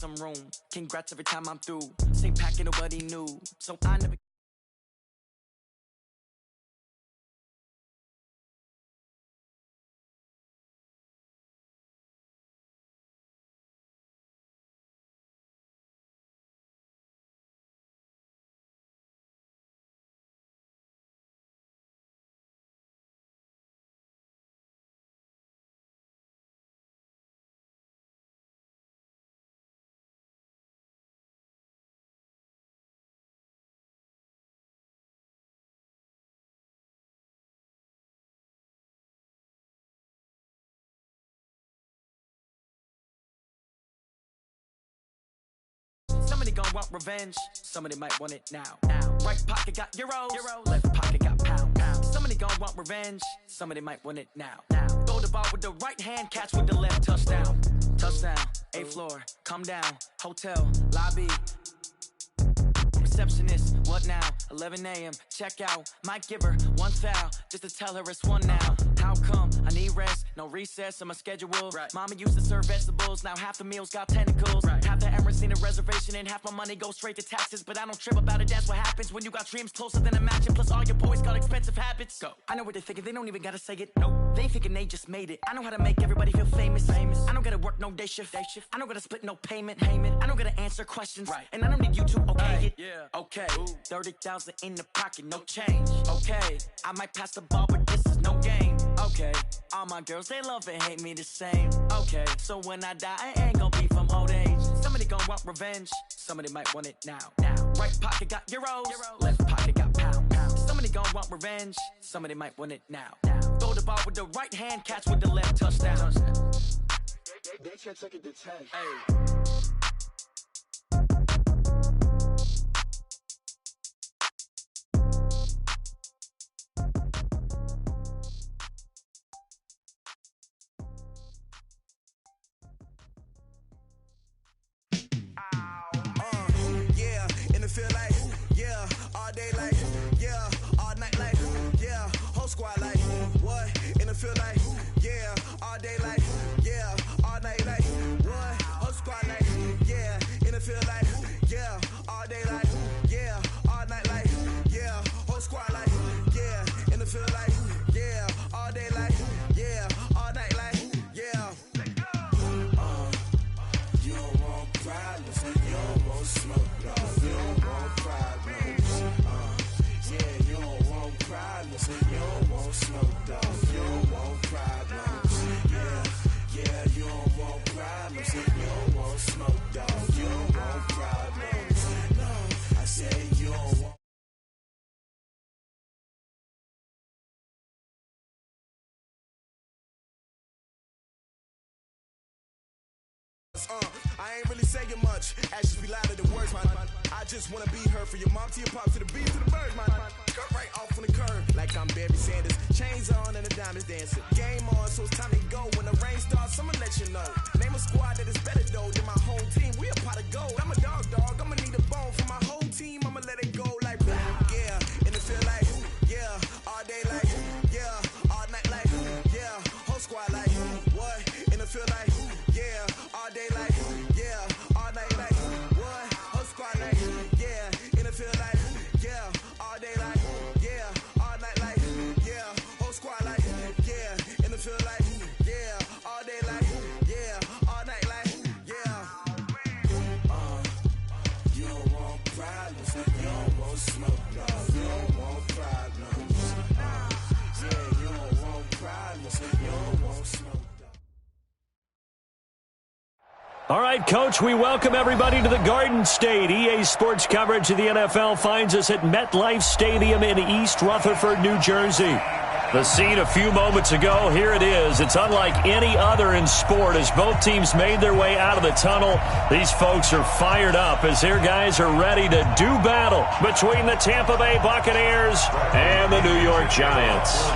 some room. Congrats every time I'm through. Same packet, nobody knew. So I never. Somebody gon' want revenge. Somebody might want it now. Right pocket got euros. Left pocket got pound. Somebody gon' want revenge. Somebody might want it now. Throw the ball with the right hand, catch with the left. Touchdown. Touchdown. 8th floor. Come down. Hotel. Lobby. Receptionist, what now? 11 a.m. Check out. Might give her one foul just to tell her it's one now. How come? I need rest, no recess on my schedule. Right. Mama used to serve vegetables, now half the meals got tentacles. Right. Half the errands need a reservation and half my money goes straight to taxes. But I don't trip about it, that's what happens when you got dreams closer than a match. And plus all your boys got expensive habits. Go. I know what they're thinking, they don't even gotta say it. No, they thinking they just made it. I know how to make everybody feel famous. I don't gotta work no day shift. I don't gotta split no payment. I don't gotta answer questions. Right. And I don't need you to okay it. Yeah. Okay, 30,000 in the pocket, no change. Okay, I might pass the ball, but this is no game. Okay, all my girls, they love and hate me the same. Okay, so when I die, I ain't gon' be from old age. Somebody gon' want revenge, somebody might want it now. Right pocket got euros, left pocket got pound. Somebody gon' want revenge, somebody might want it now. Throw the ball with the right hand, catch with the left. Touchdown. They can't take it to 10. Hey. Feel like, yeah, all day like, yeah, all night like, yeah, whole squad like, what? And it feel like, yeah, all day like, yeah, all night like, what? Whole squad like, yeah, and it feel like, yeah, all day like, yeah, all night like, yeah, whole squad like, yeah, and it feel like, yeah, all day like, yeah, all night like, yeah. You don't want problems, you don't want smoke, no. You don't want problems, yeah, you don't want problems, you don't want smoke, dog, you don't want problems, yeah, you don't want problems, you don't want smoke, dog, you don't want problems, no, I said you don't want. I ain't really saying much. Actions be louder than words, man. I just wanna be heard, for your mom to your pop, to the beat, to the birds, man. Cut right off on the curb, like I'm Barry Sanders. Chains on and the diamonds dancing. Game on, so it's time to go. When the rain starts, I'ma let you know. Name a squad that is better though than my home team. We a pot of gold. I'm a dog, I'ma need a bone for my whole team. I'ma let it go like, yeah. And it feel like, yeah, all day like, yeah, all night like, yeah, whole squad like, what? And it feel like, yeah, all day like, yeah, all night like, what? Whole squad like, yeah, and it feel like, yeah, all day like, yeah, all night like, yeah, whole squad like, yeah, and it feel like, yeah, all day like, yeah, all night like, yeah. You don't want problems, you don't want smoke, no. You don't want problems, yeah, you don't want problems, you don't want smoke. All right, Coach, we welcome everybody to the Garden State. EA Sports coverage of the NFL finds us at MetLife Stadium in East Rutherford, New Jersey. The scene a few moments ago, here it is. It's unlike any other in sport as both teams made their way out of the tunnel. These folks are fired up as their guys are ready to do battle between the Tampa Bay Buccaneers and the New York Giants.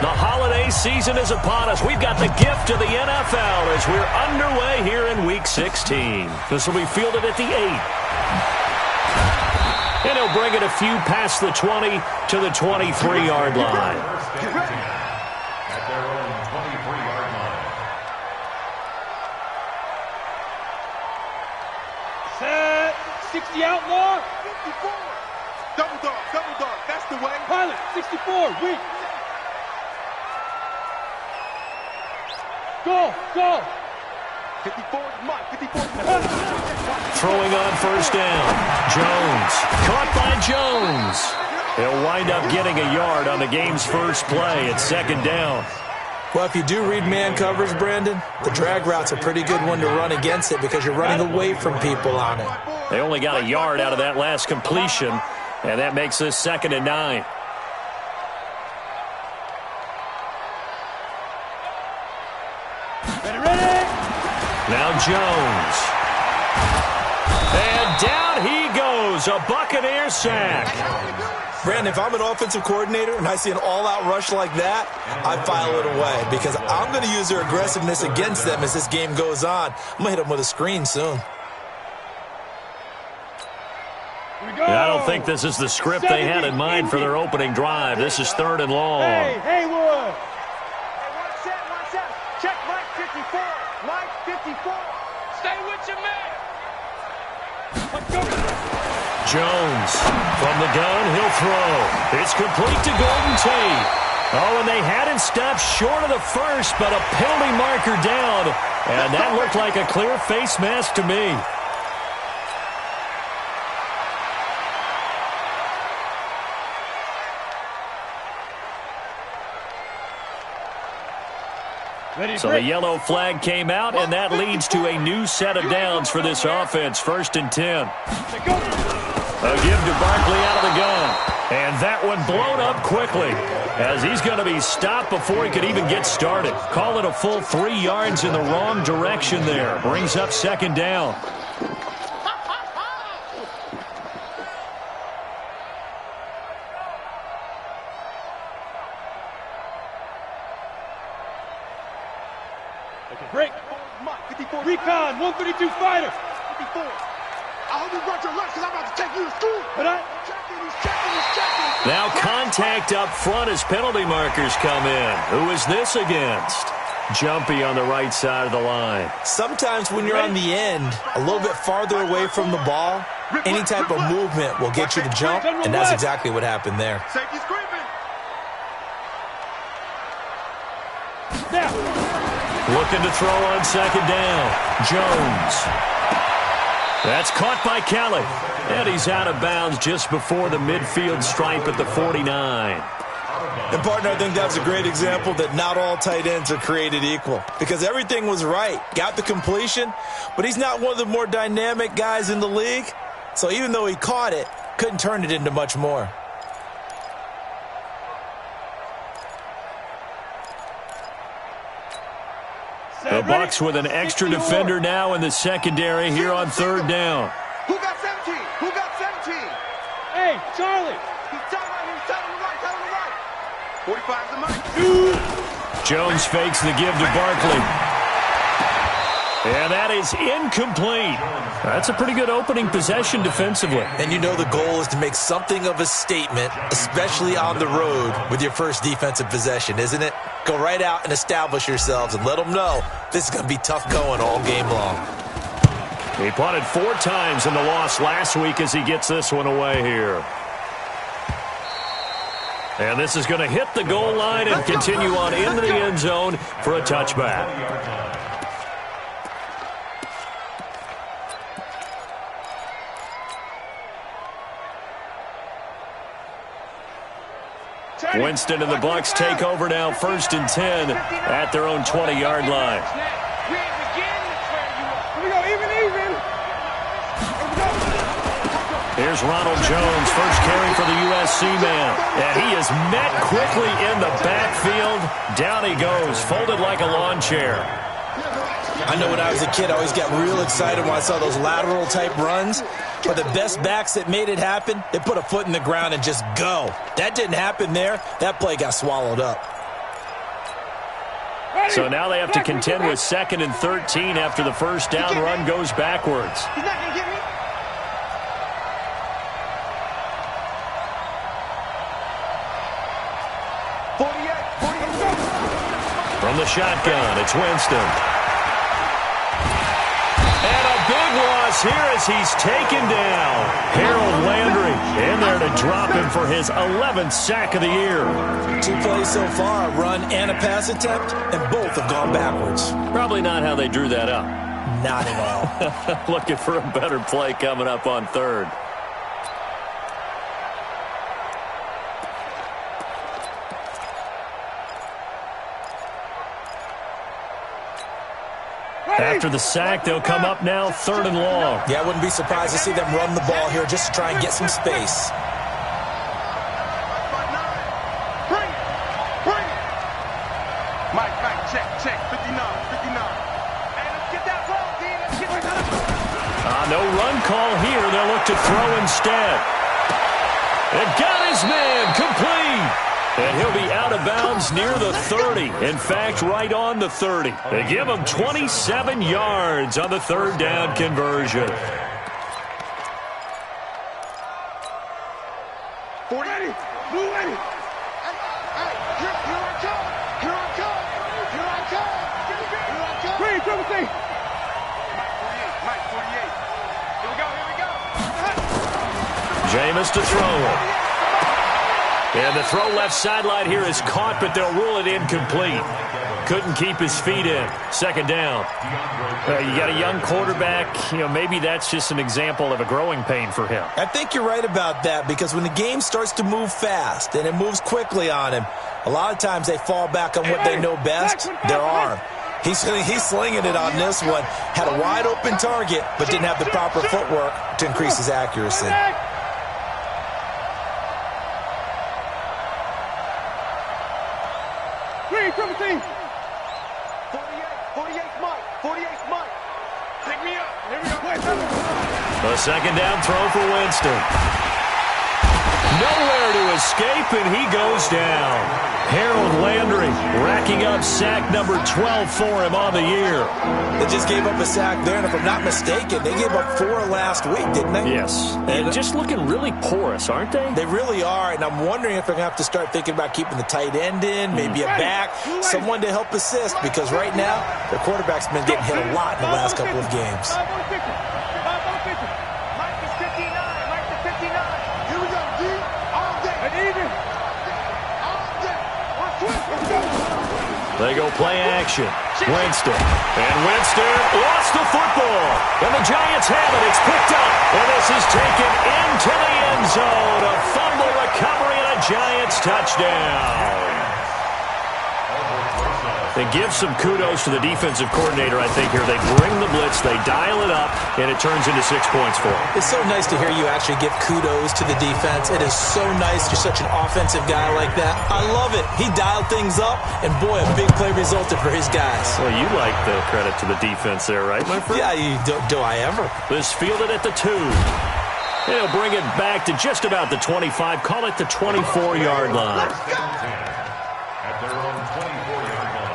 The holiday season is upon us. We've got the gift of the NFL as we're underway here in Week 16. This will be fielded at the 8. And he'll bring it a few past the 20 to the 23-yard line. At their own 23-yard line. 60 outlaw. 54. Double dog. That's the way. Pilot, 64, weak. Go. 54 is Mike. 54. Throwing on first down. Jones. Caught by Jones. He'll wind up getting a yard on the game's first play at second down. Well, if you do read man coverage, Brandon, the drag route's a pretty good one to run against it because you're running away from people on it. They only got a yard out of that last completion, and that makes this 2nd and 9. Ready? Now Jones. And down he goes. A Buccaneer sack. Brandon, if I'm an offensive coordinator and I see an all-out rush like that, I file it away because I'm going to use their aggressiveness against them as this game goes on. I'm going to hit them with a screen soon. I don't think this is the script they had in mind for their opening drive. This is 3rd and long. Hey, Haywood. One set. Check Mike 54. Mike 54. Stay with your man. Let's go. Jones from the gun, he'll throw. It's complete to Golden Tate. Oh, and they had him stopped short of the first, but a penalty marker down. And that looked like a clear face mask to me. So the yellow flag came out, and that leads to a new set of downs for this offense. 1st and 10. A give to Barkley out of the gun. And that one blown up quickly as he's going to be stopped before he could even get started. Call it a full 3 yards in the wrong direction there. Brings up 2nd down. Break. Recon, 132 fighter. 54. I hope you brought your lunch because I'm about to take you to school. But He's checking. Now contact up front as penalty markers come in. Who is this against? Jumpy on the right side of the line. Sometimes when you're on the end, a little bit farther away from the ball, any type of movement will get you to jump, and that's exactly what happened there. Safety's creeping. now. Looking to throw on 2nd down. Jones. That's caught by Kelly. And he's out of bounds just before the midfield stripe at the 49. And, partner, I think that was a great example that not all tight ends are created equal because everything was right. Got the completion, but he's not one of the more dynamic guys in the league. So even though he caught it, couldn't turn it into much more. The Bucs with an extra defender now in the secondary here on 3rd down. Who got 17? Who got 17? Hey, Charlie. He's telling him right. 45's the mic. Jones fakes the give to Barkley. And that is incomplete. That's a pretty good opening possession defensively. And you know the goal is to make something of a statement, especially on the road with your first defensive possession, isn't it? Go right out and establish yourselves and let them know this is going to be tough going all game long. He punted 4 times in the loss last week as he gets this one away here. And this is going to hit the goal line and continue on into the end zone for a touchback. Winston and the Bucs take over now 1st and 10 at their own 20-yard line. Here's Ronald Jones, first carry for the USC man. And he is met quickly in the backfield. Down he goes, folded like a lawn chair. I know when I was a kid, I always got real excited when I saw those lateral-type runs. But the best backs that made it happen, they put a foot in the ground and just go. That didn't happen there. That play got swallowed up. So now they have to contend with 2nd and 13 after the first down run goes backwards. He's not going to get me. From the shotgun, it's Winston. And a big loss loss here as he's taken down. Harold Landry in there to drop him for his 11th sack of the year. 2 plays so far, a run and a pass attempt, and both have gone backwards. Probably not how they drew that up. Not at all. Looking for a better play coming up on third. After the sack, they'll come up now 3rd and long. Yeah, I wouldn't be surprised to see them run the ball here just to try and get some space. Mike, check, 59. Hey, let's get that ball, D. Let's get that. No run call here. They'll look to throw instead. It got his man complete. And he'll be out of bounds near the 30. In fact, right on the 30. They give him 27 yards on the 3rd down conversion. 40. Blue ready. Hey, here I come. Green, triple C. Mike 48. Here we go. Jameis to throw it. And the throw left sideline here is caught, but they'll rule it incomplete. Couldn't keep his feet in. 2nd down. You got a young quarterback. Maybe that's just an example of a growing pain for him. I think you're right about that, because when the game starts to move fast and it moves quickly on him, a lot of times they fall back on what they know best, their arm. He's slinging it on this one. Had a wide open target, but didn't have the proper footwork to increase his accuracy. Triple C. 48 Mike. Pick me up. Here we go. A 2nd down throw for Winston. Nowhere to escape, and he goes down. Harold Landry racking up sack number 12 for him on the year. They just gave up a sack there, and if I'm not mistaken, they gave up 4 last week, didn't they? Yes. And just looking really porous, aren't they? They really are, and I'm wondering if they're going to have to start thinking about keeping the tight end in, maybe a back, someone to help assist, because right now, their quarterback's been getting hit a lot in the last couple of games. They go play action. Winston. And Winston lost the football. And the Giants have it. It's picked up. And this is taken into the end zone. A fumble recovery and a Giants touchdown. They give some kudos to the defensive coordinator, I think, here. They bring the blitz, they dial it up, and it turns into 6 points for them. It's so nice to hear you actually give kudos to the defense. It is so nice. You're such an offensive guy like that. I love it. He dialed things up, and boy, a big play resulted for his guys. Well, you like the credit to the defense there, right, my friend? Yeah, do I ever? This fielded at the 2. He'll bring it back to just about the 25. Call it the 24-yard line. At their own 24-yard line.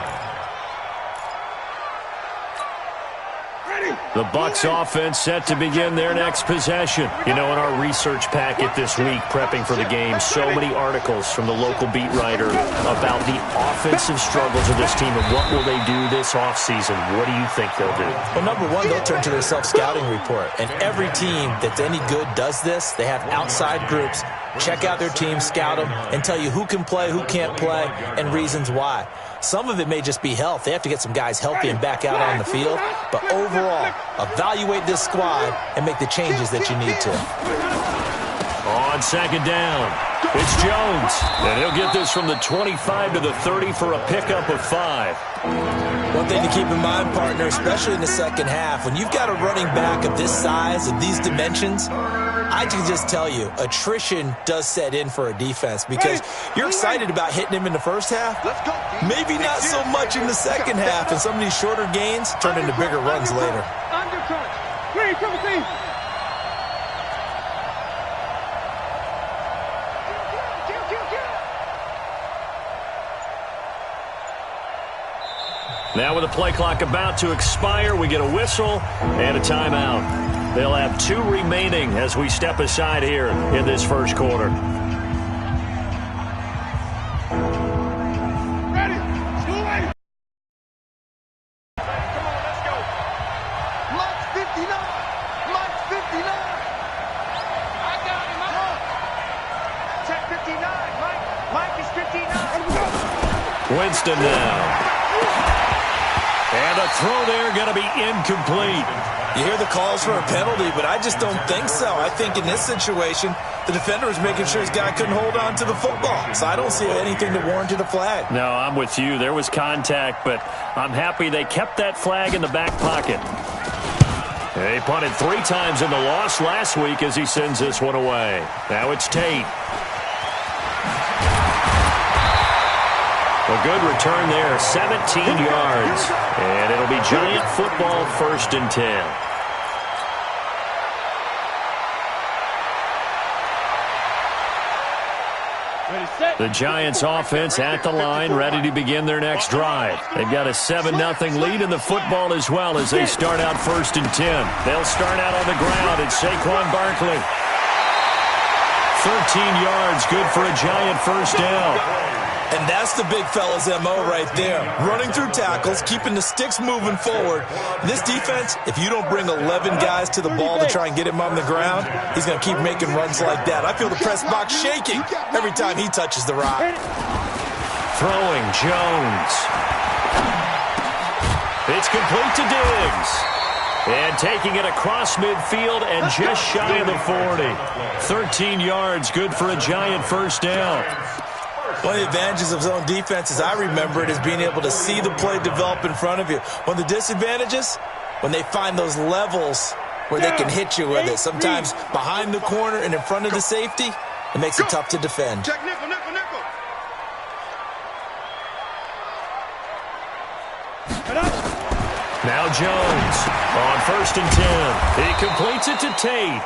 The Bucs offense set to begin their next possession. In our research packet this week, prepping for the game, so many articles from the local beat writer about the offensive struggles of this team and what will they do this offseason. What do you think they'll do? Well, number one, they'll turn to their self-scouting report. And every team that's any good does this. They have outside groups. Check out their team, scout them, and tell you who can play, who can't play, and reasons why. Some of it may just be health. They have to get some guys healthy and back out on the field. But overall, evaluate this squad and make the changes that you need to. On 2nd down, it's Jones. And he'll get this from the 25 to the 30 for a pickup of 5. One thing to keep in mind, partner, especially in the second half, when you've got a running back of this size, of these dimensions, I can just tell you, attrition does set in for a defense because you're excited about hitting him in the first half. Maybe not so much in the second half, and some of these shorter gains turn into bigger runs later. Now with the play clock about to expire, we get a whistle and a timeout. They'll have 2 remaining as we step aside here in this first quarter. Ready? School ready? Come on, let's go. Block 59. Winston now. And a throw there going to be incomplete. You hear the calls for a penalty, but I just don't think so. I think in this situation, the defender was making sure his guy couldn't hold on to the football. So I don't see anything to warrant a flag. No, I'm with you. There was contact, but I'm happy they kept that flag in the back pocket. He punted 3 times in the loss last week as he sends this one away. Now it's Tate. A good return there, 17 yards. And it'll be Giant football, 1st and 10. The Giants offense at the line, ready to begin their next drive. They've got a 7-0 lead in the football as well as they start out 1st and 10. They'll start out on the ground. It's Saquon Barkley. 13 yards, good for a Giant 1st down. And that's the big fella's MO right there. Running through tackles, keeping the sticks moving forward. This defense, if you don't bring 11 guys to the ball to try and get him on the ground, he's going to keep making runs like that. I feel the press box shaking every time he touches the rock. Throwing, Jones. It's complete to Diggs. And taking it across midfield and just shy of the 40. 13 yards, good for a Giant 1st down. One of the advantages of zone defense, as I remember it, is being able to see the play develop in front of you. One of the disadvantages, when they find those levels where they can hit you with it, sometimes behind the corner and in front of the safety, it makes it tough to defend. Check nickel, nickel, nickel. Now Jones on 1st and 10. He completes it to Tate.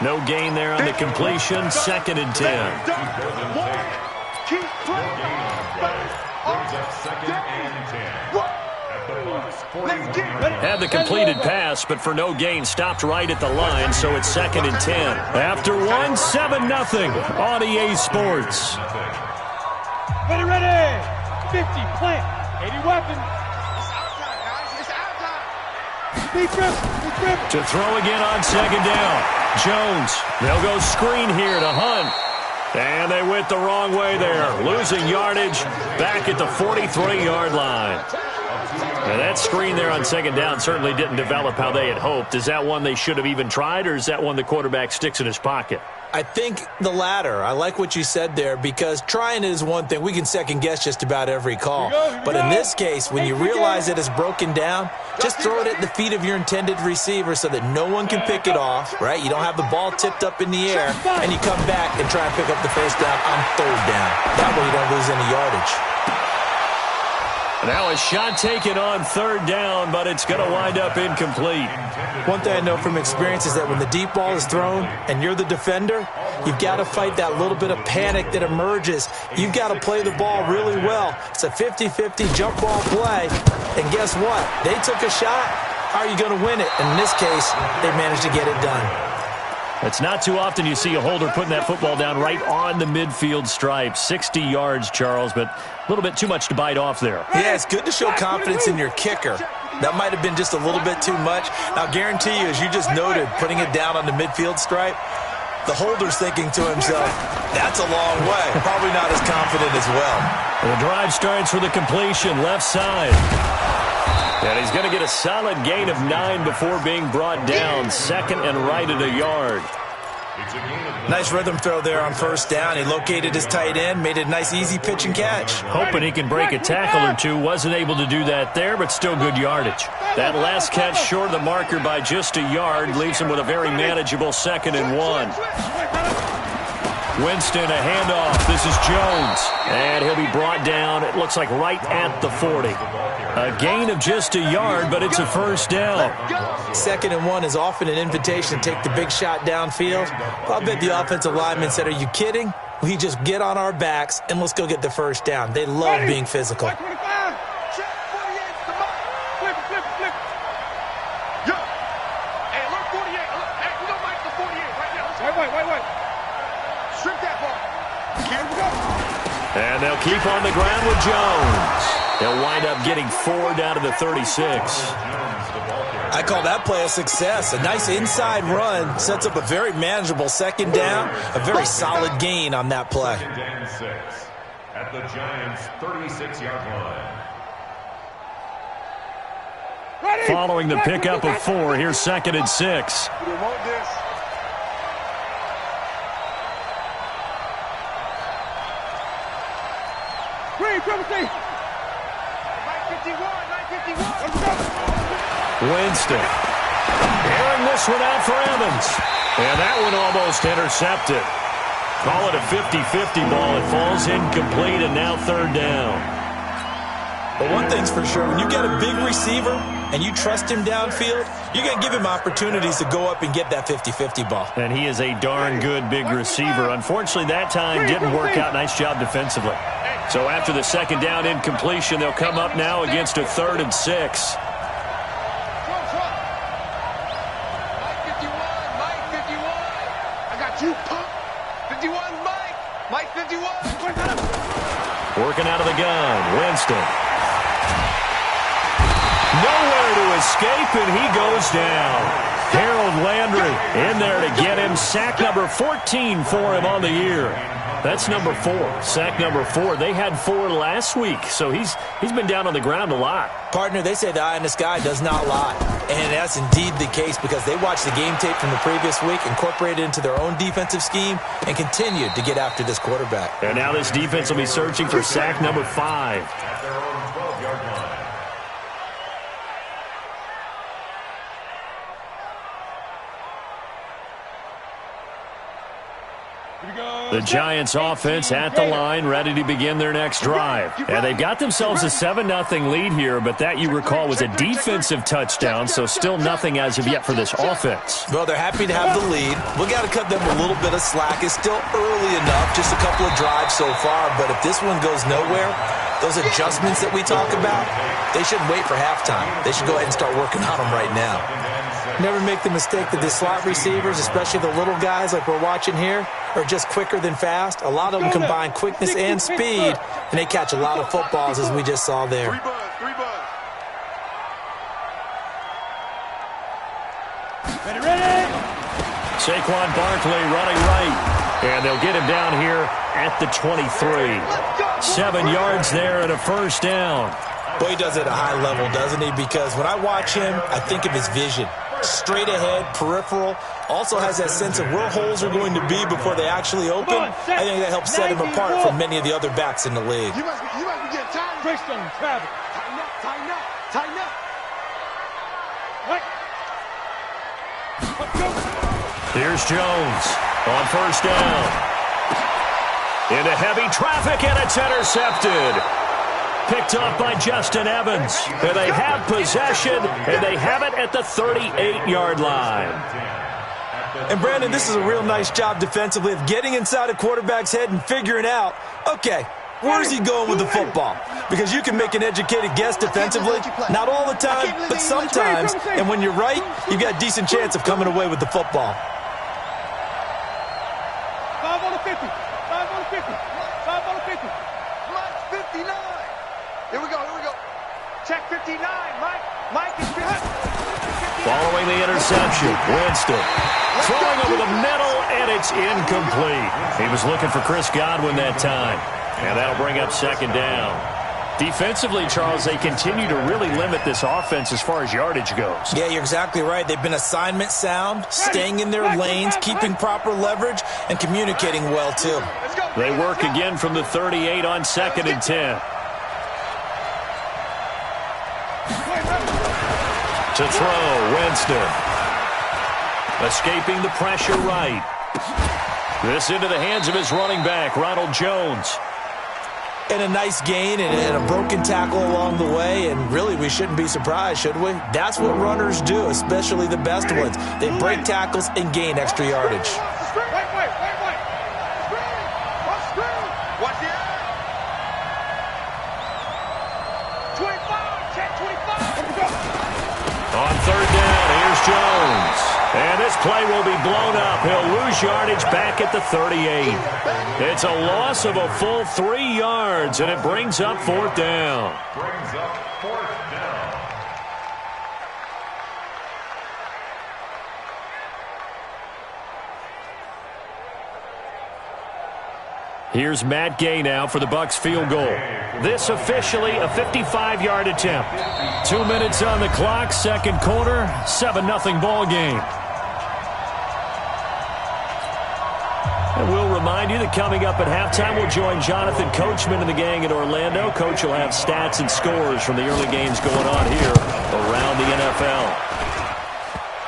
No gain there on the completion, 2nd and 10. Keep playing. Had the completed pass, but for no gain, stopped right at the line, so it's 2nd and 10. After 1, 7-0 on EA Sports. Ready, 50, plant, 80 weapons. To throw again on 2nd down. Jones, they'll go screen here to Hunt. And they went the wrong way there. Losing yardage back at the 43-yard line. Now that screen there on 2nd down certainly didn't develop how they had hoped. Is that one they should have even tried, or is that one the quarterback sticks in his pocket? I think the latter. I like what you said there, because trying it is one thing. We can second-guess just about every call. But in this case, when you realize it is broken down, just throw it at the feet of your intended receiver so that no one can pick it off, right? You don't have the ball tipped up in the air, and you come back and try and pick up the 1st down on 3rd down. That way you don't lose any yardage. Now a shot taken on 3rd down, but it's going to wind up incomplete. One thing I know from experience is that when the deep ball is thrown and you're the defender, you've got to fight that little bit of panic that emerges. You've got to play the ball really well. It's a 50-50 jump ball play, and guess what? They took a shot. How are you going to win it? And in this case, they managed to get it done. It's not too often you see a holder putting that football down right on the midfield stripe. 60 yards, Charles, but a little bit too much to bite off there. Yeah, it's good to show confidence in your kicker. That might have been just a little bit too much. I'll guarantee you, as you just noted, putting it down on the midfield stripe, the holder's thinking to himself, that's a long way. Probably not as confident as well. The drive starts with a completion, left side. And he's going to get a solid gain of 9 before being brought down. 2nd and right at a yard. Nice rhythm throw there on 1st down. He located his tight end, made it a nice, easy pitch and catch. Hoping he can break a tackle or two. Wasn't able to do that there, but still good yardage. That last catch short of the marker by just a yard leaves him with a very manageable 2nd and 1. Winston, a handoff. This is Jones. And he'll be brought down, it looks like right at the 40. A gain of just a yard, but it's a 1st down. 2nd and 1 is often an invitation to take the big shot downfield. I'll bet the offensive lineman said, are you kidding? We just get on our backs and let's go get the 1st down. They love being physical. And they'll keep on the ground with Jones. They'll wind up getting 4 down to the 36. I call that play a success. A nice inside run sets up a very manageable 2nd down. A very solid gain on that play. at the Giants' 36-yard line. Following the pickup of 4, here's 2nd and 6. We want this. Winston. Airing this one out for Evans. And that one almost intercepted. Call it a 50-50 ball. It falls incomplete, and now 3rd down. But one thing's for sure, when you get a big receiver and you trust him downfield, you're going to give him opportunities to go up and get that 50-50 ball. And he is a darn good big receiver. Unfortunately, that time didn't work out. Nice job defensively. So after the 2nd down incompletion, they'll come up now against a 3rd and 6. Working out of the gun, Winston. Nowhere to escape, and he goes down. Harold Landry in there to get him. Sack number 14 for him on the year. That's number 4. Sack number 4. They had 4 last week, so he's been down on the ground a lot. Partner, they say the eye in the sky does not lie. And that's indeed the case because they watched the game tape from the previous week, incorporated it into their own defensive scheme, and continued to get after this quarterback. And now this defense will be searching for sack number 5. At their own 12-yard line. The Giants offense at the line, ready to begin their next drive. And they've got themselves a 7-0 lead here, but that, you recall, was a defensive touchdown, so still nothing as of yet for this offense. Well, they're happy to have the lead. We got to cut them a little bit of slack. It's still early enough, just a couple of drives so far, but if this one goes nowhere, those adjustments that we talk about, they shouldn't wait for halftime. They should go ahead and start working on them right now. Never make the mistake that the slot receivers, especially the little guys like we're watching here, are just quicker than fast. A lot of them combine quickness and speed, and they catch a lot of footballs, as we just saw there. Ready. Saquon Barkley running right, and they'll get him down here at the 23. 7 yards there and a 1st down. Boy, he does it at a high level, doesn't he? Because when I watch him, I think of his vision. Straight ahead, peripheral, also has that sense of where holes are going to be before they actually open. I think that helps set him apart from many of the other backs in the league. You must be getting tired. Greystone, Travis. Tighten up. Right. Let's go. Here's Jones on 1st down. Into heavy traffic, and it's intercepted. Picked off by Justin Evans. And they have possession, and they have it at the 38-yard line. And, Brandon, this is a real nice job defensively of getting inside a quarterback's head and figuring out, okay, where's he going with the football? Because you can make an educated guess defensively, not all the time, but sometimes. And when you're right, you've got a decent chance of coming away with the football. 5 on the 50. 5 on the 50. 5 on the 50. Mike, 59. Here we go. Check 59. Mike is 59. Following the interception, Winston throwing over the middle, and it's incomplete. He was looking for Chris Godwin that time, and that'll bring up 2nd down. Defensively, Charles, they continue to really limit this offense as far as yardage goes. Yeah, you're exactly right. They've been assignment sound, staying in their lanes, keeping proper leverage, and communicating well, too. They work again from the 38 on 2nd and 10. To throw, Winston. Escaping the pressure right. This into the hands of his running back, Ronald Jones. And a nice gain and a broken tackle along the way, and really we shouldn't be surprised, should we? That's what runners do, especially the best ones. They break tackles and gain extra yardage. On 3rd down, here's Jones. And this play will be blown up. He'll lose yardage back at the 38. It's a loss of a full 3 yards, and it brings up 4th down. Brings up 4th down. Here's Matt Gay now for the Bucs field goal. This officially a 55-yard attempt. 2 minutes on the clock, second quarter, 7-0 ball game. And we'll remind you that coming up at halftime, we'll join Jonathan Coachman and the gang in Orlando. Coach will have stats and scores from the early games going on here around the NFL.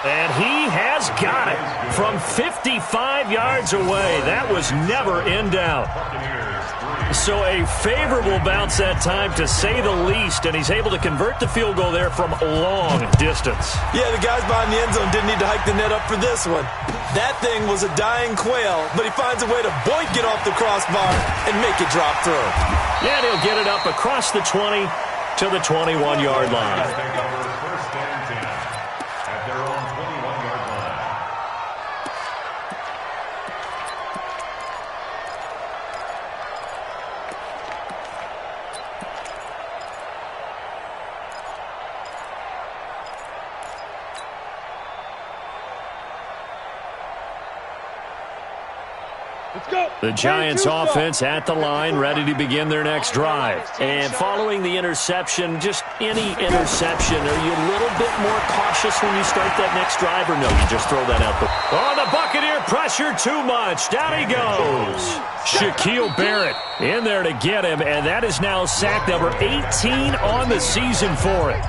And he has got it from 55 yards away. That was never in doubt. So a favorable bounce that time, to say the least, and he's able to convert the field goal there from long distance. Yeah, the guys behind the end zone didn't need to hike the net up for this one. That thing was a dying quail, but he finds a way to boink it off the crossbar and make it drop through. Yeah, and he'll get it up across the 20 to the 21-yard line. The Giants offense at the line, ready to begin their next drive. And following the interception, just any interception, are you a little bit more cautious when you start that next drive, or no, you just throw that out? Oh, the Buccaneer pressure too much. Down he goes. Shaquille Barrett in there to get him, and that is now sack number 18 on the season for it.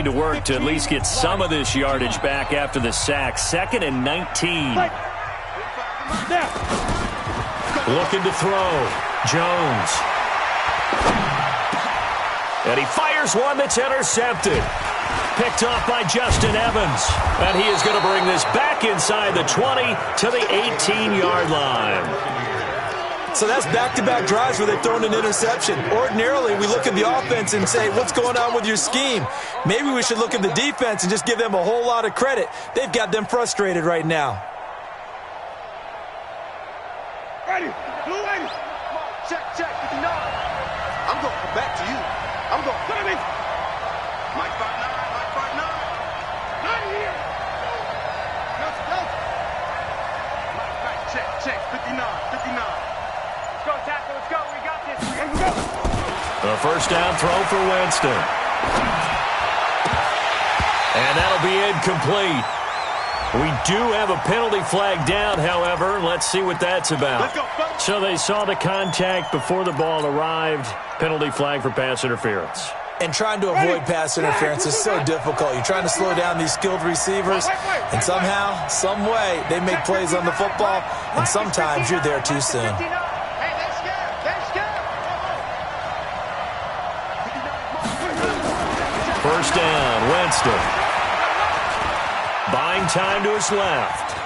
To work to at least get some of this yardage back after the sack. 2nd and 19. Looking to throw. Jones. And he fires one that's intercepted. Picked off by Justin Evans. And he is going to bring this back inside the 20 to the 18-yard line. So that's back-to-back drives where they've thrown an interception. Ordinarily, we look at the offense and say, what's going on with your scheme? Maybe we should look at the defense and just give them a whole lot of credit. They've got them frustrated right now. Ready, blue ready. Check, 59. I'm going to come back to you. I'm going to put him in. Mike 5'9", Not here. Let's go. Check, 59. Let's go, tackle, let's go, we got this. Let's go. A first down throw for Winston. And that'll be incomplete. We do have a penalty flag down, however. Let's see what that's about. So they saw the contact before the ball arrived. Penalty flag for pass interference. And trying to avoid pass interference is so difficult. You're trying to slow down these skilled receivers, and somehow, some way, they make plays on the football, and sometimes you're there too soon. First down, Winston. Buying time to his left.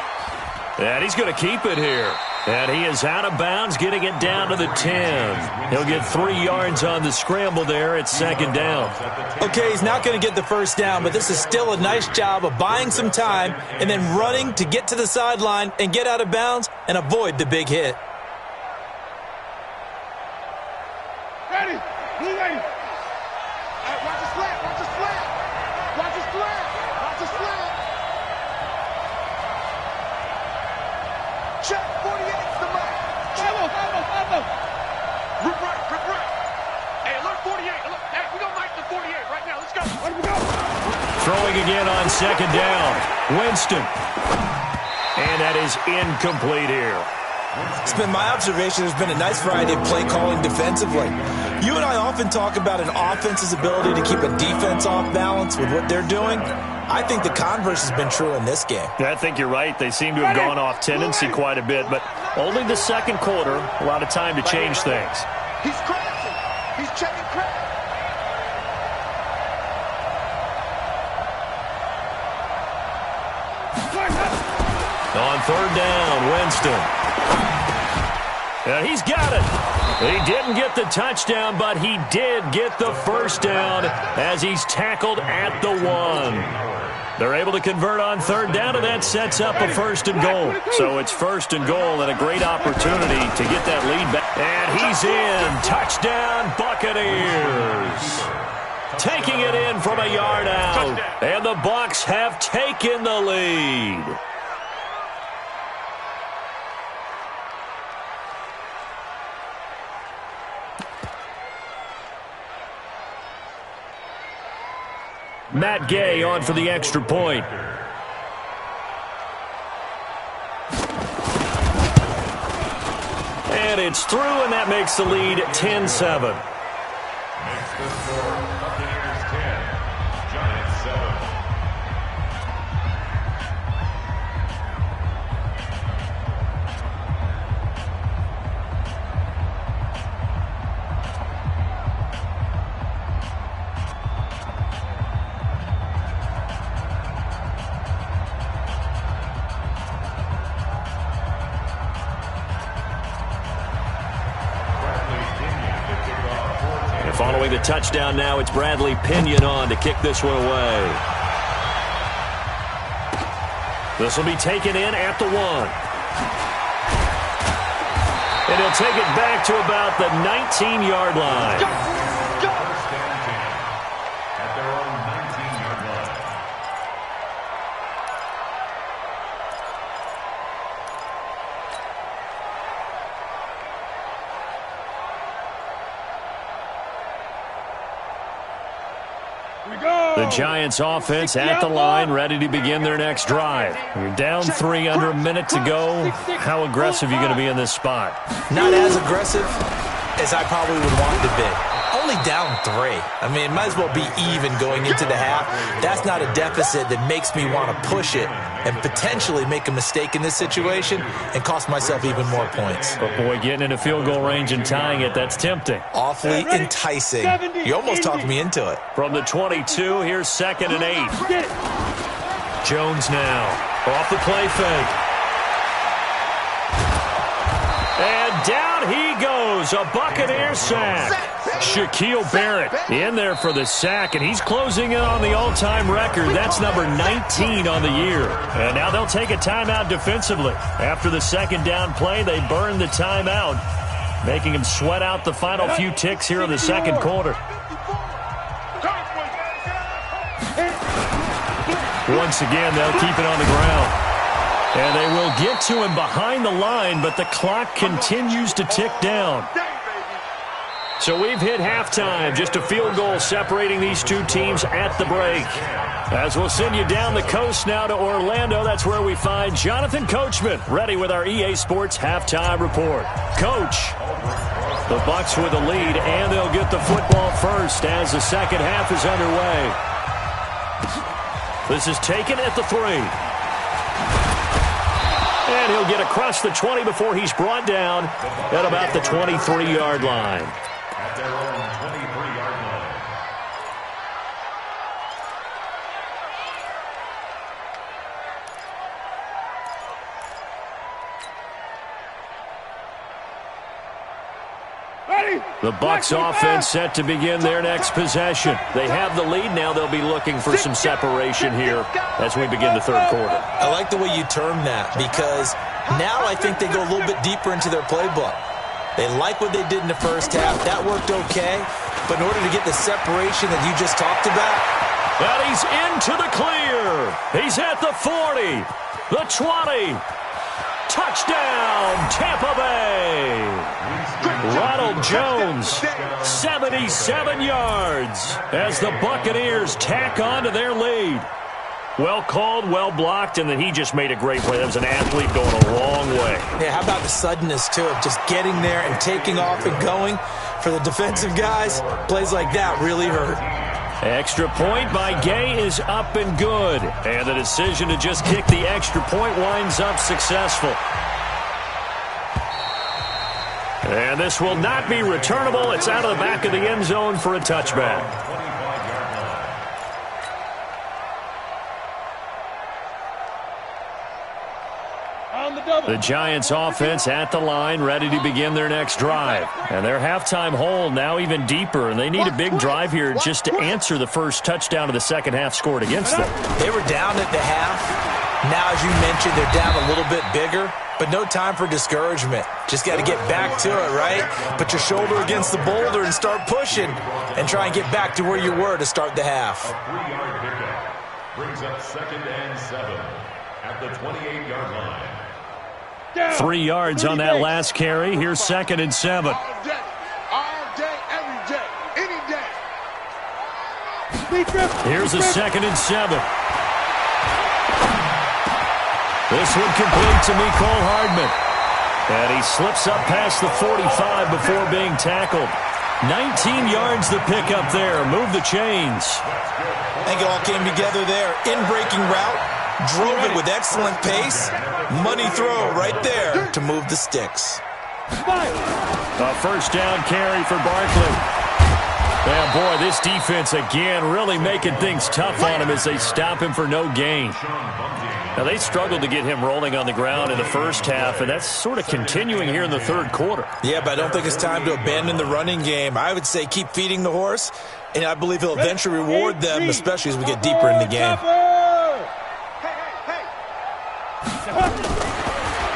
And he's going to keep it here. And he is out of bounds, getting it down to the 10. He'll get 3 yards on the scramble there at 2nd down. Okay, he's not going to get the first down, but this is still a nice job of buying some time and then running to get to the sideline and get out of bounds and avoid the big hit. Ready, blue ready. Watch the slant, watch the slant. Watch the slant, watch the slant. Check, 48's the mark. Follow. Rip right. Hey, alert 48. Hey, we don't like the 48 right now. Let's go. Let him go. Throwing again on 2nd down. Winston. And that is incomplete here. It's been my observation there's been a nice variety of play calling defensively. You and I often talk about an offense's ability to keep a defense off balance with what they're doing. I think the converse has been true in this game. I think you're right. They seem to have gone off tendency quite a bit, but only the second quarter, a lot of time to change things. He's crashing. He's checking crash. On 3rd down, Winston. And he's got it. He didn't get the touchdown, but he did get the first down as he's tackled at the 1. They're able to convert on 3rd down, and that sets up a 1st and goal. So it's 1st and goal and a great opportunity to get that lead back. And he's in. Touchdown, Buccaneers. taking it in from a yard out. And the Bucs have taken the lead. Matt Gay on for the extra point. And it's through, and that makes the lead 10-7. Makes the score Buccaneers 10, Giants 7. Following the touchdown now, it's Bradley Pinion on to kick this one away. This will be taken in at the 1. And he'll take it back to about the 19-yard line. First and 10 at their own 19-yard line. The Giants offense at the line, ready to begin their next drive. You're down 3, under a minute to go. How aggressive are you going to be in this spot? Not as aggressive as I probably would want to be. Only down 3. I mean, it might as well be even going into the half. That's not a deficit that makes me want to push it and potentially make a mistake in this situation and cost myself even more points. But boy, getting into field goal range and tying it, that's tempting. Awfully enticing. You almost talked me into it. From the 22, here's 2nd and 8. Jones now off the play fake. And down he goes, a Buccaneer sack. Shaquille Barrett in there for the sack, and he's closing in on the all-time record. That's number 19 on the year. And now they'll take a timeout defensively. After the second down play, they burn the timeout, making him sweat out the final few ticks here in the second quarter. Once again, they'll keep it on the ground. And they will get to him behind the line, but the clock continues to tick down. So we've hit halftime. Just a field goal separating these two teams at the break. As we'll send you down the coast now to Orlando, that's where we find Jonathan Coachman, ready with our EA Sports halftime report. Coach, the Bucs with the lead, and they'll get the football first as the second half is underway. This is taken at the 3. And he'll get across the 20 before he's brought down at about the 23-yard line. At their own 23-yard line. The Bucs offense set to begin their next possession. They have the lead now. They'll be looking for some separation here as we begin the third quarter. I like the way you term that, because now I think they go a little bit deeper into their playbook. They like what they did in the first half. That worked okay. But in order to get the separation that you just talked about. And he's into the clear. He's at the 40, the 20. Touchdown, Tampa Bay. Ronald Jones, 77 yards as the Buccaneers tack on to their lead. Well called, well blocked, and then he just made a great play. That was an athlete going a long way. Yeah, how about the suddenness, too, of just getting there and taking off and going? For the defensive guys, plays like that really hurt. Extra point by Gay is up and good. And the decision to just kick the extra point winds up successful. And this will not be returnable. It's out of the back of the end zone for a touchback. The Giants offense at the line, ready to begin their next drive. And their halftime hole now even deeper, and they need a big drive here just to answer the first touchdown of the second half scored against them. They were down at the half. Now, as you mentioned, they're down a little bit bigger. but no time for discouragement. Just got to get back to it, right? Put your shoulder against the boulder and start pushing and try and get back to where you were to start the half. A 3-yard pickup brings up 2nd and 7 at the 28-yard line. 3 yards on that last carry. Here's 2nd and 7. All day, every day, any day. Here's a 2nd and 7. This one complete to Mecole Hardman. And he slips up past the 45 before being tackled. 19 yards the pickup there. Move the chains. I think it all came together there. In-breaking route. Drove it with excellent pace. Money throw right there to move the sticks. A first down carry for Barkley. Yeah, boy, this defense again really making things tough on him as they stop him for no gain. Now, they struggled to get him rolling on the ground in the first half, and that's sort of continuing here in the third quarter. Yeah, but I don't think it's time to abandon the running game. I would say keep feeding the horse, and I believe he'll eventually reward them, especially as we get deeper in the game.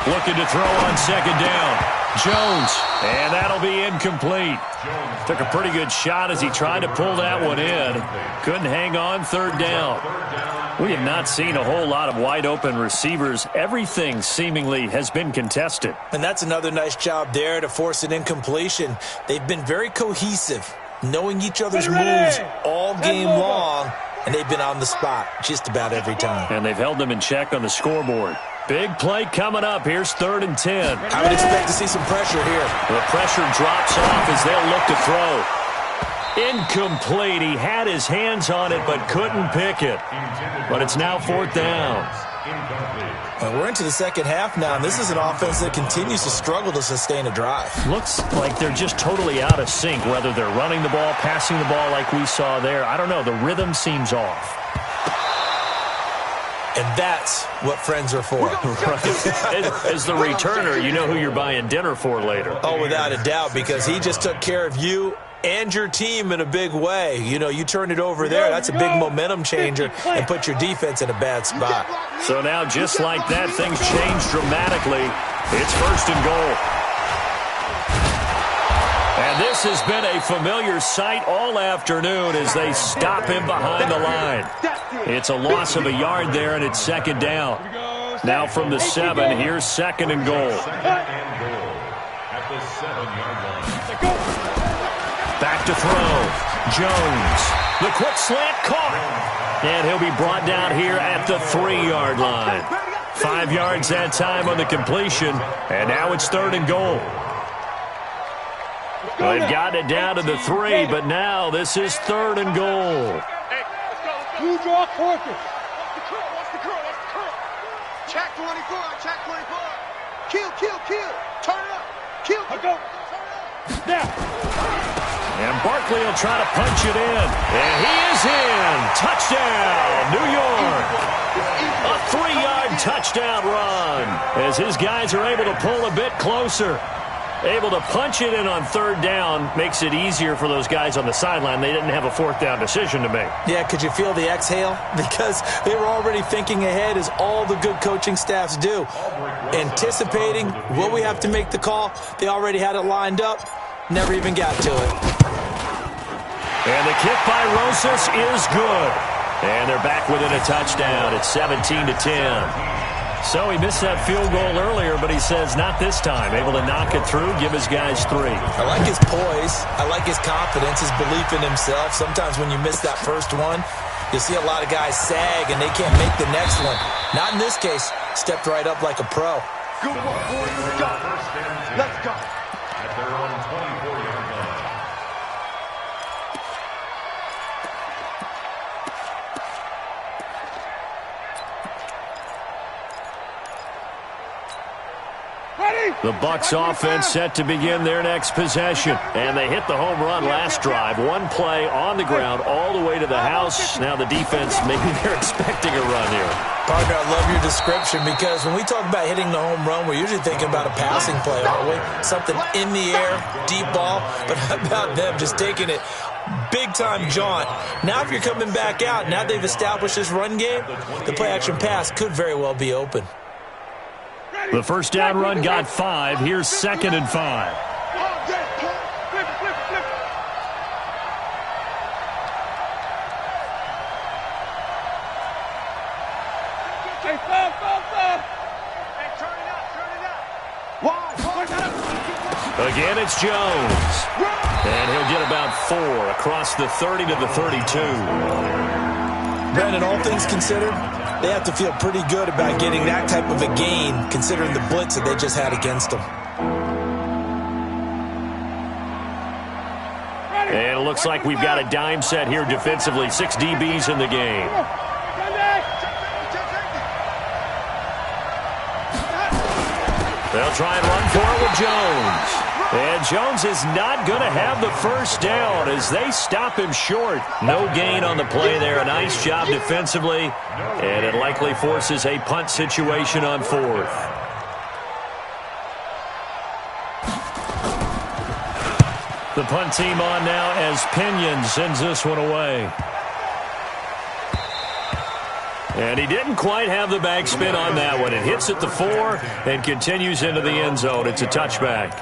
Looking to throw on 2nd down. Jones, and that'll be incomplete. Took a pretty good shot as he tried to pull that one in. Couldn't hang on 3rd down. We have not seen a whole lot of wide-open receivers. Everything seemingly has been contested. And that's another nice job there to force an incompletion. They've been very cohesive, knowing each other's moves all game long, and they've been on the spot just about every time. And they've held them in check on the scoreboard. Big play coming up. Here's 3rd and 10. I would expect to see some pressure here. The pressure drops off as they'll look to throw. Incomplete. He had his hands on it but couldn't pick it. But it's now 4th down. And we're into the second half now, and this is an offense that continues to struggle to sustain a drive. Looks like they're just totally out of sync, whether they're running the ball, passing the ball like we saw there. I don't know. The rhythm seems off. And that's what friends are for. Right. As the returner, you know who you're buying dinner for later. Oh, without a doubt, because he just took care of you and your team in a big way. You know, you turn it over there, that's a big momentum changer, and put your defense in a bad spot. So now, just like that, things change dramatically. It's 1st and goal. And this has been a familiar sight all afternoon as they stop him behind the line. It's a loss of a yard there, and it's 2nd down. Now from the 7, here's 2nd and goal. At the 7-yard line. Back to throw. Jones. The quick slant caught. And he'll be brought down here at the 3-yard line. 5 yards that time on the completion. And now it's 3rd and goal. Well, they've gotten it down to the 3, but now this is 3rd and goal. Who draw quarters? Watch the curl. Check 24, check 24. Kill. Turn it up. Kill. Go. Now. And Barkley will try to punch it in. And he is in. Touchdown, New York. A 3-yard touchdown run as his guys are able to pull a bit closer. Able to punch it in on 3rd down makes it easier for those guys on the sideline. They didn't have a 4th down decision to make. Yeah, could you feel the exhale? Because they were already thinking ahead, as all the good coaching staffs do. Anticipating, will we have to make the call? They already had it lined up. Never even got to it. And the kick by Rosas is good. And they're back within a touchdown. It's 17-10. So he missed that field goal earlier, but he says not this time. Able to knock it through, give his guys 3. I like his poise. I like his confidence, his belief in himself. Sometimes when you miss that first one, you'll see a lot of guys sag and they can't make the next one. Not in this case. Stepped right up like a pro. Good work, boys. Let's go. At their own 24-yard line. The Bucs offense set to begin their next possession. And they hit the home run last drive. One play on the ground all the way to the house. Now the defense, maybe they're expecting a run here. Partner, I love your description, because when we talk about hitting the home run, we're usually thinking about a passing play, aren't we? Something in the air, deep ball. But how about them just taking it big-time jaunt? Now if you're coming back out, now they've established this run game, the play-action pass could very well be open. The first down run got 5. Here's 2nd and 5. Again, it's Jones. And he'll get about 4 across the 30 to the 32. Brandon, all things considered, they have to feel pretty good about getting that type of a gain, considering the blitz that they just had against them. And it looks like we've got a dime set here defensively. 6 DBs in the game. They'll try and run for it with Jones. And Jones is not going to have the first down as they stop him short. No gain on the play there. A nice job defensively. And it likely forces a punt situation on 4th. The punt team on now as Pinion sends this one away. And he didn't quite have the backspin on that one. It hits at the 4 and continues into the end zone. It's a touchback.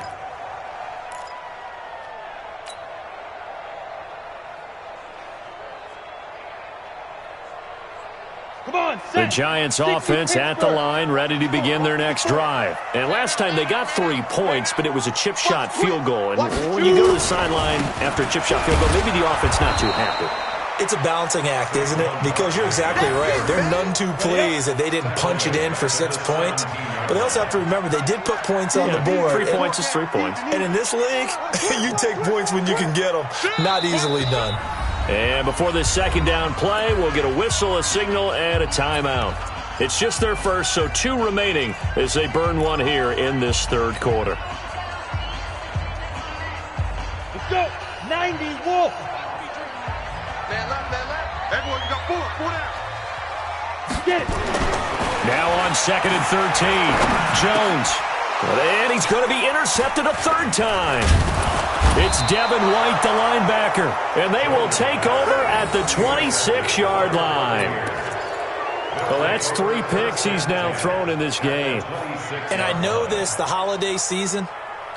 The Giants offense at the line, ready to begin their next drive. And last time they got 3 points, but it was a chip shot field goal. And when you go to the sideline after a chip shot field goal, maybe the offense not too happy. It's a balancing act, isn't it? Because you're exactly right. They're none too pleased that they didn't punch it in for 6 points. But they also have to remember they did put points on the board. 3 points is 3 points. And in this league, you take points when you can get them. Not easily done. And before this second down play, we'll get a whistle, a signal, and a timeout. It's just their first, so 2 remaining as they burn one here in this third quarter. Let's go. 90 Wolf. Man left. Everyone, you got 4 down. Get it. Now on 2nd and 13. Jones. And he's going to be intercepted a 3rd time. It's Devin White, the linebacker, and they will take over at the 26-yard line. Well, that's 3 picks he's now thrown in this game. And I know this, the holiday season,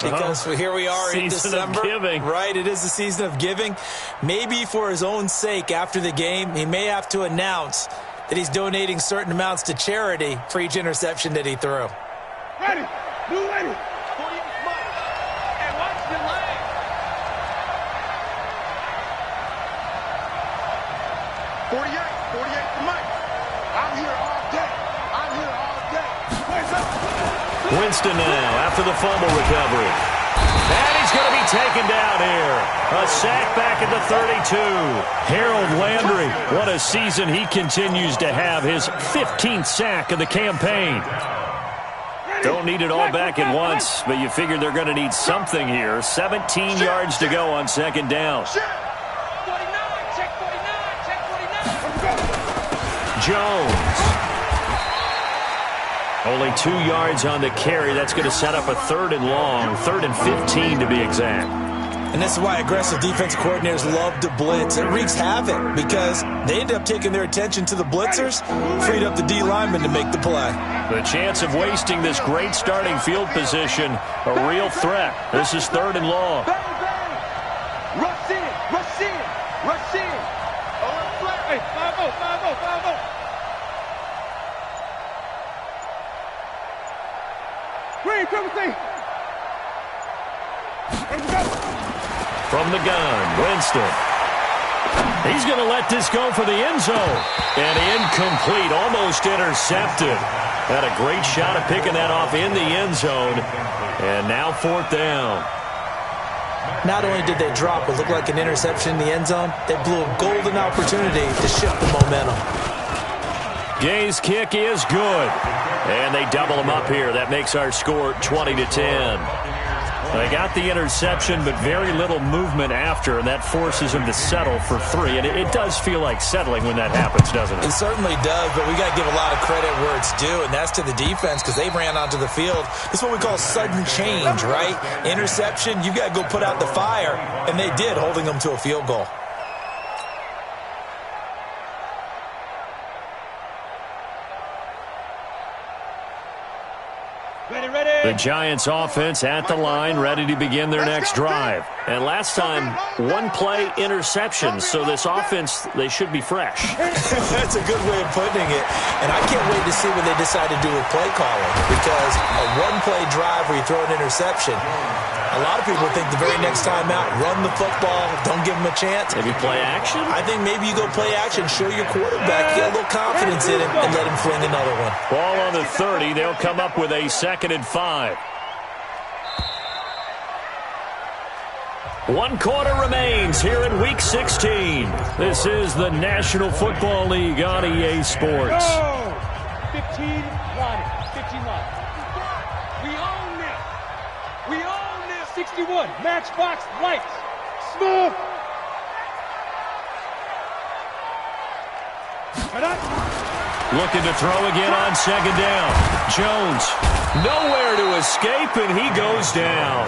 because here we are in December. Season of giving. Right, it is the season of giving. Maybe for his own sake after the game, he may have to announce that he's donating certain amounts to charity for each interception that he threw. Ready. Blue ready. 48 for Mike. I'm here all day. Winston now after the fumble recovery. And he's going to be taken down here. A sack back at the 32. Harold Landry, what a season he continues to have. His 15th sack of the campaign. Don't need it all back at once, but you figure they're going to need something here. 17 yards to go on 2nd down. Jones. Only 2 yards on the carry. That's going to set up a 3rd and long, 3rd and 15 to be exact. And this is why aggressive defense coordinators love to blitz. It wreaks havoc because they end up taking their attention to the blitzers, freed up the D lineman to make the play. The chance of wasting this great starting field position, a real threat. This is 3rd and long. Rush in. Hey, 5-0. Green, triple C. Let's go. From the gun, Winston. He's going to let this go for the end zone. And incomplete, almost intercepted. Had a great shot at picking that off in the end zone. And now 4th down. Not only did they drop what looked like an interception in the end zone, they blew a golden opportunity to shift the momentum. Gay's kick is good. And they double him up here. That makes our score 20-10. They got the interception, but very little movement after, and that forces them to settle for 3. And it does feel like settling when that happens, doesn't it? It certainly does, but we got to give a lot of credit where it's due, and that's to the defense because they ran onto the field. This is what we call sudden change, right? Interception, you got to go put out the fire, and they did, holding them to a field goal. The Giants offense at the line, ready to begin their next drive. And last time, one-play interception, so this offense, they should be fresh. That's a good way of putting it. And I can't wait to see what they decide to do with play calling, because a one-play drive where you throw an interception, a lot of people think the very next time out, run the football, don't give them a chance. Maybe play action? I think maybe you go play action, show your quarterback, get a little confidence in him, and let him fling another one. Ball on the 30. They'll come up with a 2nd and 5. 1 quarter remains here in Week 16. This is the National Football League on EA Sports. 15 line. 15 line. We own this. We own this. 61. Matchbox lights. Smooth. Looking to throw again on 2nd down. Jones, nowhere to escape, and he goes down.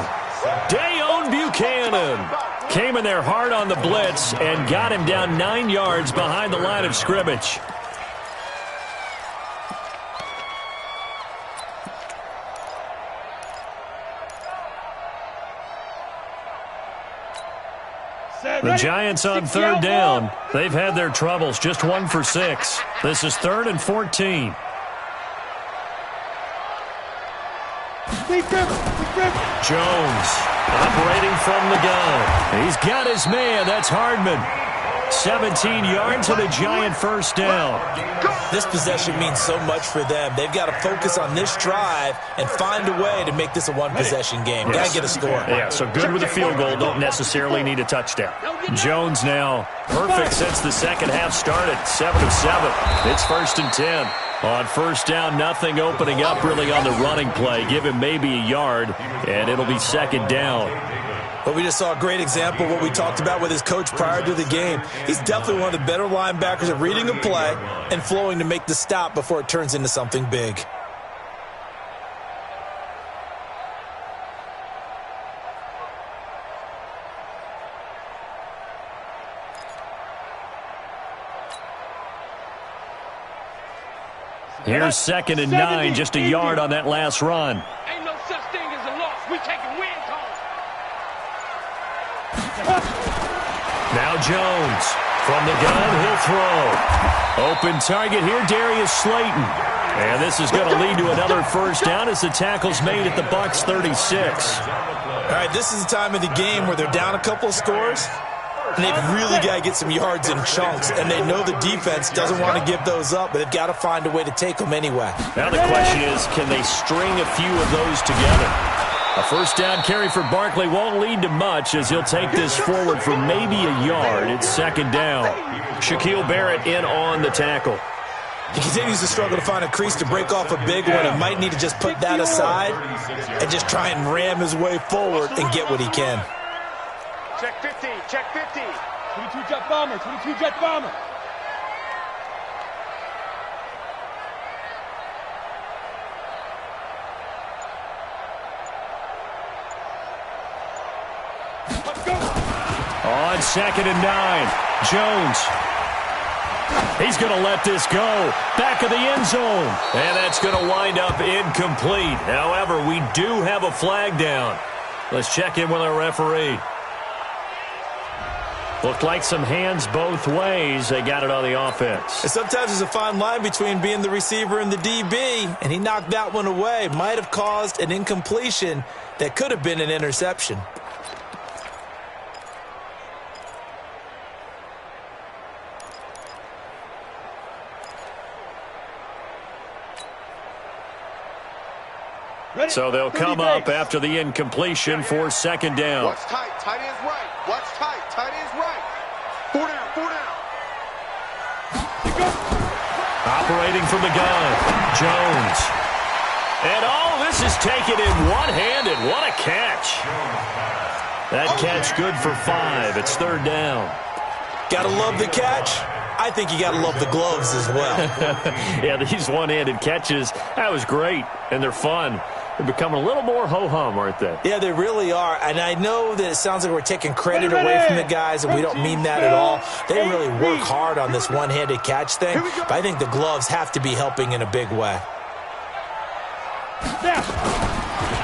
Dayon Buchanan came in there hard on the blitz and got him down 9 yards behind the line of scrimmage. The Giants on 3rd down. They've had their troubles, just 1 for 6. This is 3rd and 14. Jones operating from the gun. He's got his man. That's Hardman. 17 yards and a Giant 1st down. This possession means so much for them. They've got to focus on this drive and find a way to make this a one-possession game. Yes. Got to get a score. Yeah, so good with a field goal. Don't necessarily need a touchdown. Jones now perfect since the second half started. 7 of 7. It's 1st and 10. On 1st down, nothing opening up really on the running play. Give him maybe a yard, and it'll be 2nd down. But we just saw a great example of what we talked about with his coach prior to the game. He's definitely one of the better linebackers at reading a play and flowing to make the stop before it turns into something big. Here's 2nd and 9, just a yard on that last run. Ain't no such thing as a loss. We taking win calls. Now Jones from the gun, he'll throw. Open target here, Darius Slayton. And this is going to lead to another 1st down as the tackle's made at the Bucs 36. All right, this is the time of the game where they're down a couple of scores, and they've really got to get some yards in chunks, and they know the defense doesn't want to give those up, but they've got to find a way to take them anyway. Now the question is, can they string a few of those together? A 1st down carry for Barkley won't lead to much as he'll take this forward for maybe a yard. It's 2nd down. Shaquille Barrett in on the tackle. He continues to struggle to find a crease to break off a big one. He might need to just put that aside and just try and ram his way forward and get what he can. Check 50. Check 50. 22 jet bomber. 22 jet bomber. Let's go. On 2nd and 9, Jones. He's going to let this go. Back of the end zone. And that's going to wind up incomplete. However, we do have a flag down. Let's check in with our referee. Looked like some hands both ways. They got it on the offense. And sometimes there's a fine line between being the receiver and the DB, and he knocked that one away. Might have caused an incompletion that could have been an interception. So they'll come up after the incompletion for 2nd down. Watch tight. Tight end's right. Watch tight. Tight end's right. 4 down. 4 down. Operating from the gun, Jones. And all this is taken in one-handed. What a catch. That catch good for 5. It's 3rd down. Gotta love the catch. I think you gotta love the gloves as well. Yeah, these one-handed catches, that was great, and they're fun. They're becoming a little more ho-hum, aren't they? Yeah, they really are. And I know that it sounds like we're taking credit away from the guys, and we don't mean that at all. They really work hard on this one-handed catch thing, but I think the gloves have to be helping in a big way.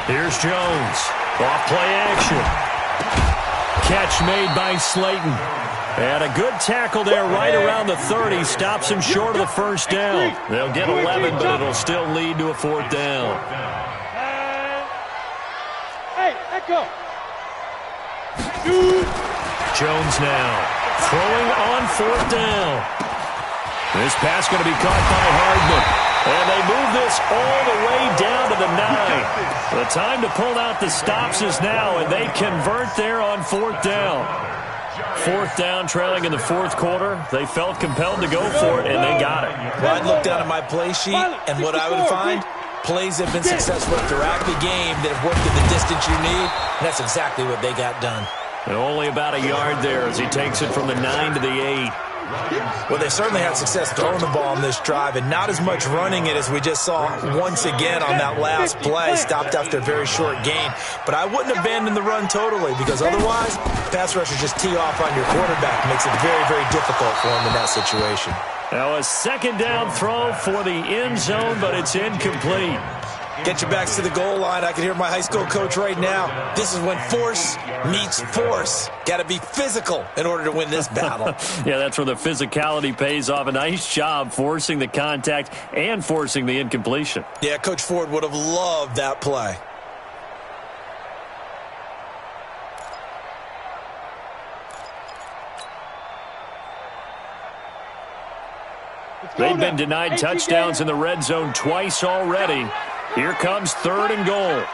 Here's Jones. Off play action. Catch made by Slayton. And a good tackle there right around the 30. Stops him short of the first down. They'll get 11, but it'll still lead to a 4th down. Hey, echo. Jones now throwing on 4th down. This pass going to be caught by Hardman. And they move this all the way down to the 9. The time to pull out the stops is now, and they convert there on 4th down. 4th down, trailing in the 4th quarter. They felt compelled to go for it, and they got it. Well, I'd look down at my play sheet, and what I would find, plays have been successful throughout the game that have worked at the distance you need, and that's exactly what they got done. And only about a yard there as he takes it from the 9 to the 8. Well, they certainly had success throwing the ball on this drive, and not as much running it as we just saw once again on that last play. Stopped after a very short gain. But I wouldn't abandon the run totally, because otherwise, pass rushers just tee off on your quarterback. Makes it very, very difficult for him in that situation. Now a 2nd down throw for the end zone, but it's incomplete. Get your backs to the goal line. I can hear my high school coach right now. This is when force meets force. Got to be physical in order to win this battle. Yeah, that's where the physicality pays off. A nice job forcing the contact and forcing the incompletion. Yeah, Coach Ford would have loved that play. They've been denied touchdowns in the red zone twice already. Here comes 3rd and goal. Don't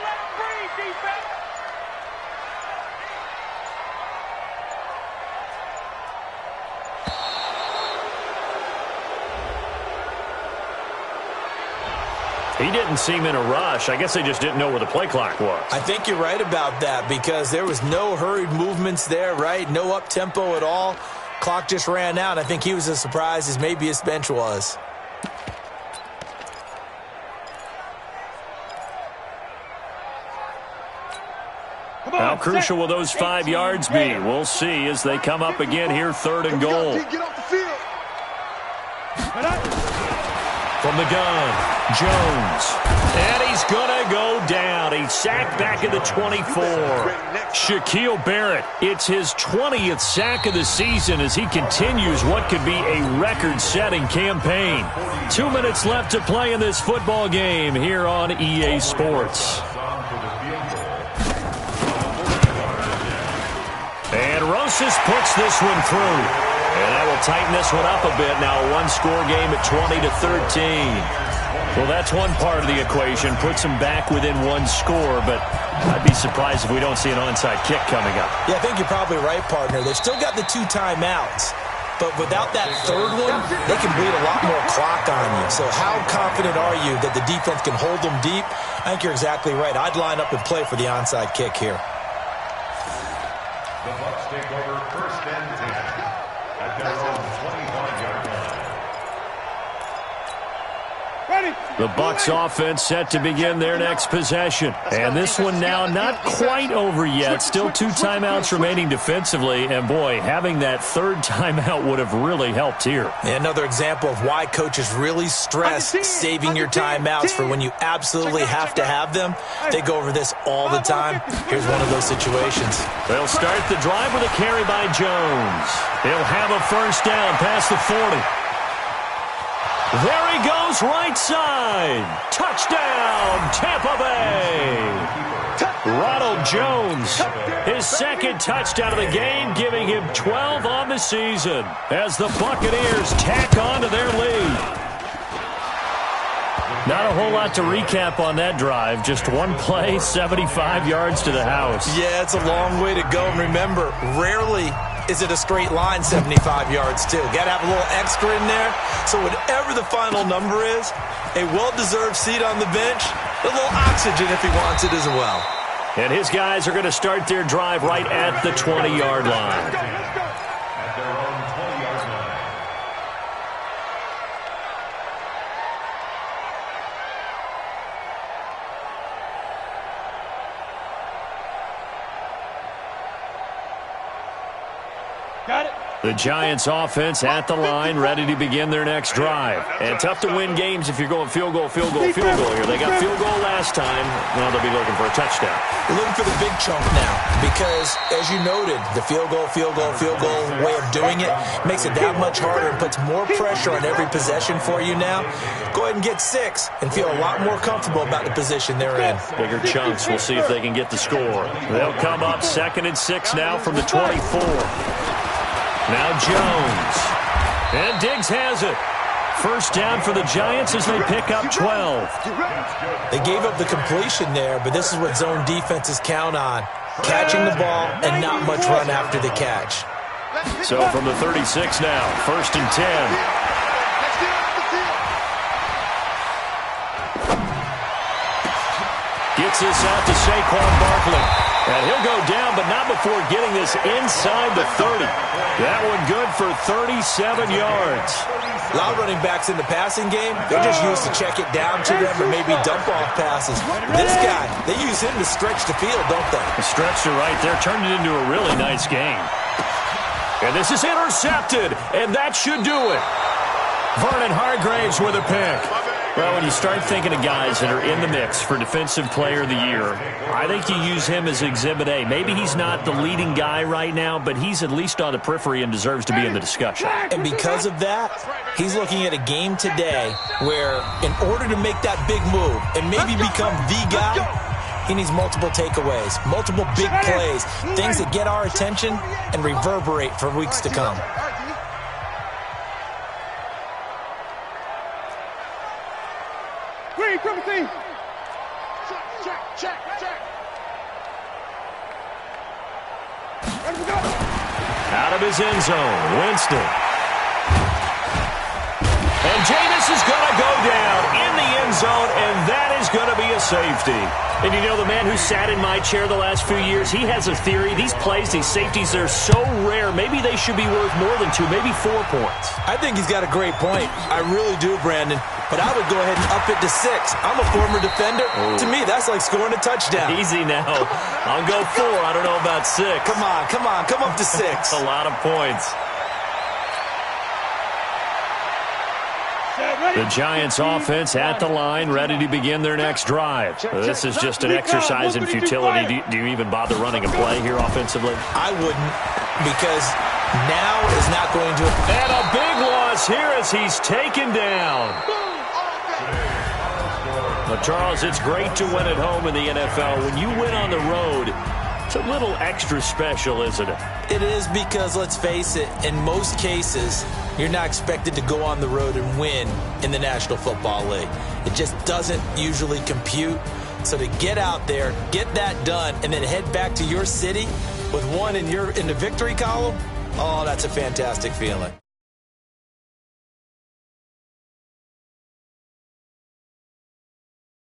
let him breathe, defense. He didn't seem in a rush. I guess they just didn't know where the play clock was. I think you're right about that, because there was no hurried movements there, right? No up-tempo at all. Clock just ran out. I think he was as surprised as maybe his bench was. How crucial will those 5 yards be? We'll see as they come up again here, 3rd and goal. Get off the field. From the gun, Jones. And he's going to go down. He's sacked back at the 24. Shaquille Barrett, it's his 20th sack of the season as he continues what could be a record-setting campaign. 2 minutes left to play in this football game here on EA Sports. And Rosas puts this one through. And that will tighten this one up a bit. Now a one-score game at 20-13. Well, that's one part of the equation. Puts them back within one score, but I'd be surprised if we don't see an onside kick coming up. Yeah, I think you're probably right, partner. They've still got the 2 timeouts. But without that 3rd one, they can bleed a lot more clock on you. So how confident are you that the defense can hold them deep? I think you're exactly right. I'd line up and play for the onside kick here. The Bucs take over 1st and 10 at their own 25-yard line. The Bucs offense set to begin their next possession. And this one now not quite over yet. Still 2 timeouts remaining defensively. And boy, having that 3rd timeout would have really helped here. Another example of why coaches really stress saving your timeouts for when you absolutely have to have them. They go over this all the time. Here's one of those situations. They'll start the drive with a carry by Jones. He'll have a 1st down past the 40. There he goes, right side. Touchdown, Tampa Bay. Ronald Jones, his 2nd touchdown of the game, giving him 12 on the season as the Buccaneers tack on to their lead. Not a whole lot to recap on that drive. Just one play, 75 yards to the house. Yeah, it's a long way to go. And remember, rarely is it a straight line 75 yards, too. Got to have a little extra in there. So whatever the final number is, a well-deserved seat on the bench, a little oxygen if he wants it as well. And his guys are going to start their drive right at the 20-yard line. At their own 20-yard line. Got it. The Giants offense at the line, ready to begin their next drive. And tough to win games if you're going field goal, field goal, field goal here. They got field goal last time. Now they'll be looking for a touchdown. They're looking for the big chunk now because, as you noted, the field goal way of doing it makes it that much harder and puts more pressure on every possession for you now. Go ahead and get 6 and feel a lot more comfortable about the position they're in. Bigger chunks. We'll see if they can get the score. They'll come up 2nd and 6 now from the 24. Now Jones. And Diggs has it. First down for the Giants as they pick up 12. They gave up the completion there, but this is what zone defenses count on. Catching the ball and not much run after the catch. So from the 36 now, 1st and 10. Gets this out to Saquon Barkley. And he'll go down, but not before getting this inside the 30. That one good for 37 yards. A lot of running backs in the passing game, they're just used to check it down to them or maybe dump-off passes. This guy, they use him to stretch the field, don't they? The stretcher right there turned it into a really nice game. And this is intercepted, and that should do it. Vernon Hargreaves with a pick. Well, when you start thinking of guys that are in the mix for Defensive Player of the Year, I think you use him as Exhibit A. Maybe he's not the leading guy right now, but he's at least on the periphery and deserves to be in the discussion. And because of that, he's looking at a game today where in order to make that big move and maybe become the guy, he needs multiple takeaways, multiple big plays, things that get our attention and reverberate for weeks to come. Out of his end zone, Winston. And Jameis is going to go down in the end zone, and that is going to be a safety. And you know, the man who sat in my chair the last few years, he has a theory. These plays, these safeties, they're so rare. Maybe they should be worth more than 2, maybe 4 points. I think he's got a great point. I really do, Brandon. But I would go ahead and up it to 6. I'm a former defender. Oh. To me, that's like scoring a touchdown. Easy now. I'll go 4. I don't know about 6. Come on. Come up to 6. That's a lot of points. The Giants offense at the line, ready to begin their next drive. This is just an exercise in futility. Do you even bother running a play here offensively? I wouldn't, because now is not going to... And a big loss here as he's taken down. Well, Charles, it's great to win at home in the NFL. When you win on the road, it's a little extra special, isn't it? It is, because, let's face it, in most cases, you're not expected to go on the road and win in the National Football League. It just doesn't usually compute. So to get out there, get that done, and then head back to your city with one in the victory column, oh, that's a fantastic feeling.